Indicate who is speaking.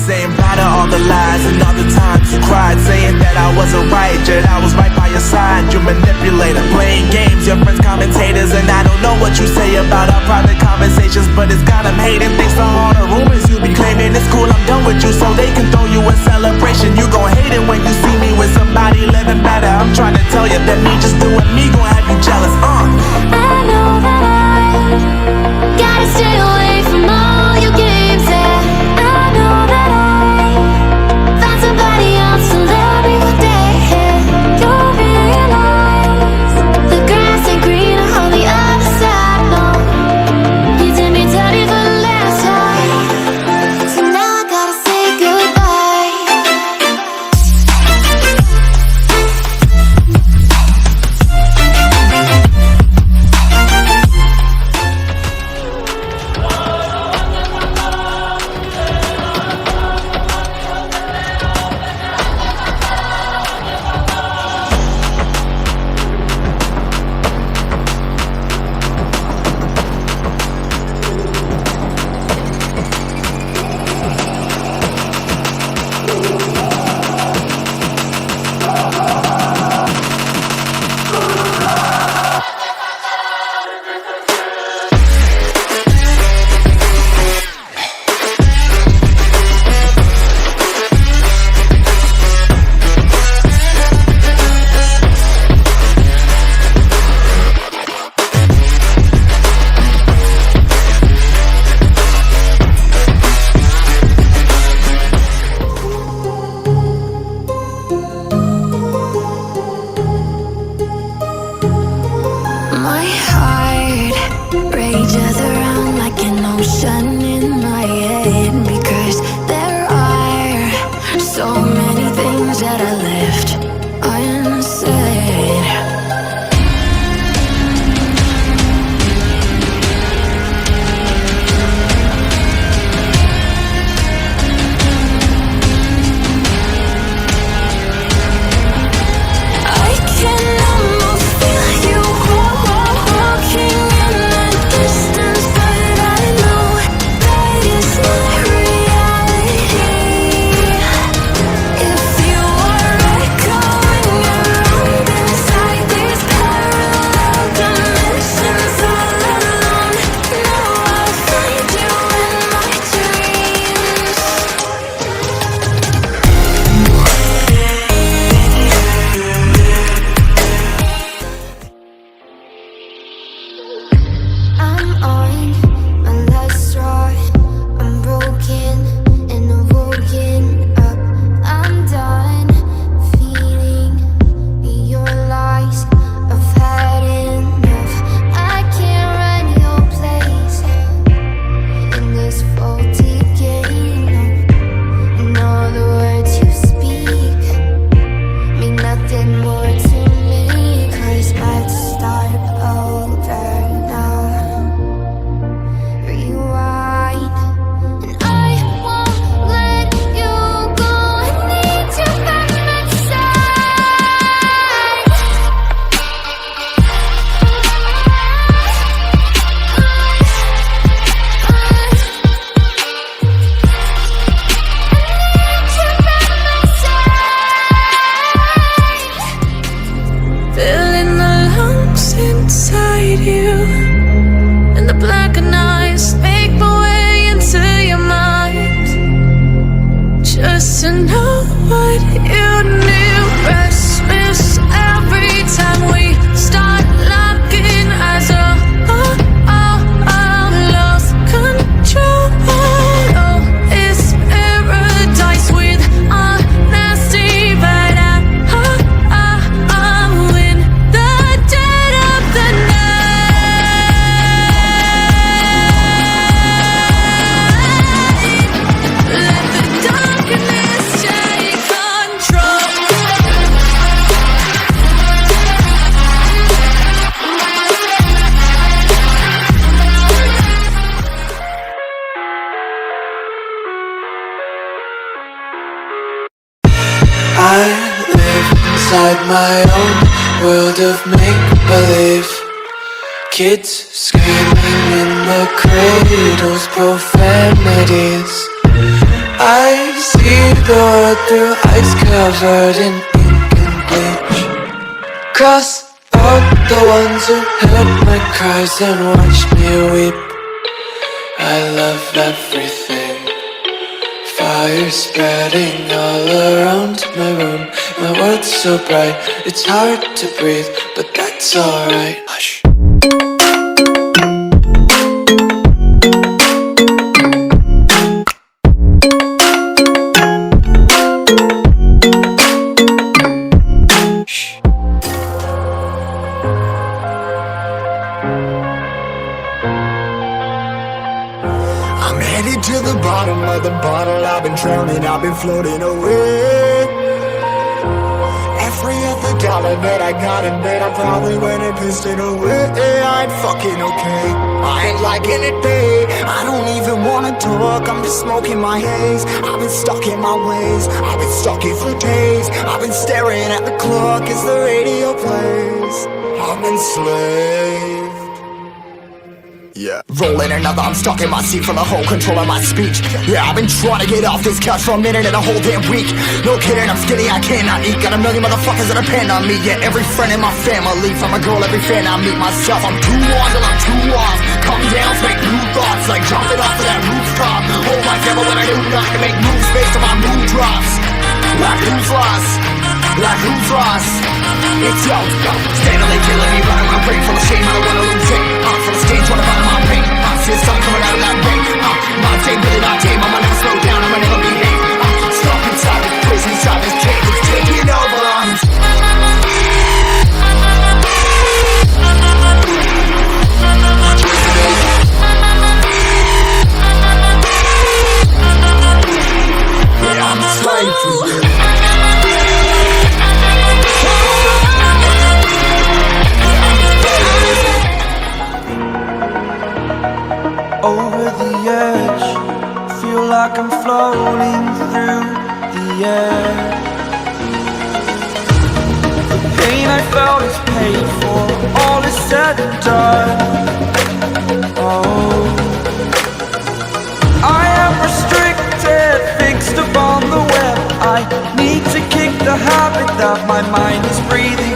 Speaker 1: Saying bye to all the lies and all the times you cried, saying that I wasn't right, yet I was right by your side. You manipulator, playing games, your friends commentators, and I don't know what you say about our private conversations, but it's got them hating. Thanks to all the rumors you be claiming. It's cool, I'm done with you, so they can throw you a celebration. You gon' hate it when you see me with somebody living better. I'm trying to tell you that me just doing me gon' have you jealous.
Speaker 2: I know that I gotta stay away from all your games, yeah. I know that find somebody else to love me one day. You'll realize the grass ain't greener on the other side, no. You did me dirty for the last time, so now I gotta say goodbye. My heart rages around like an ocean in my head, because there are so many things that I left unsaid. I can almost feel you walking in the distance, but I know that it's not reality. If you are echoing around
Speaker 3: my own world of make-believe. Kids screaming in the cradles, profanities. I see the world through ice covered in ink and bleach. Cross out the ones who heard my cries and watched me weep. I love everything. Fire spreading all around my room. My world's so bright, it's hard to breathe, but that's alright. Hush.
Speaker 4: I'm headed to the bottom of the bottle. I've been drowning, I've been floating away. Every other dollar that I got in bed, I probably went and pissed it away. I ain't fucking okay, I ain't liking it, babe. I don't even wanna talk, I'm just smoking my haze. I've been stuck in my ways, I've been stuck here for days. I've been staring at the clock as the radio plays. I'm enslaved. Yeah. Rolling another, I'm stuck in my seat for the whole control of my speech. Yeah, I've been trying to get off this couch for a minute and a whole damn week. No kidding, I'm skinny, I cannot eat. Got a million motherfuckers that depend on me. Yeah, every friend in my family, from a girl, every fan I meet myself. I'm too on till I'm too off. Come down, make new thoughts, like jumping off of that rooftop. Hold my camera when I do not to make moves based on my mood drops. Like who's lost? Like who's lost? It's yo, steadily killing me, running my brain full of shame. I don't wanna lose it. I'm full of stage, trying to find my pain. I see the sun coming out of that rain. My day, really not tame. I'ma never slow down, I'ma never behave. Stuck inside this prison, inside this cage, it's taking over. Yeah, I'm a slave for you.
Speaker 5: Over the edge, feel like I'm floating through the air. The pain I felt is paid for, all is said and done. Oh, I am restricted, fixed upon the web. I need to kick the habit that my mind is breathing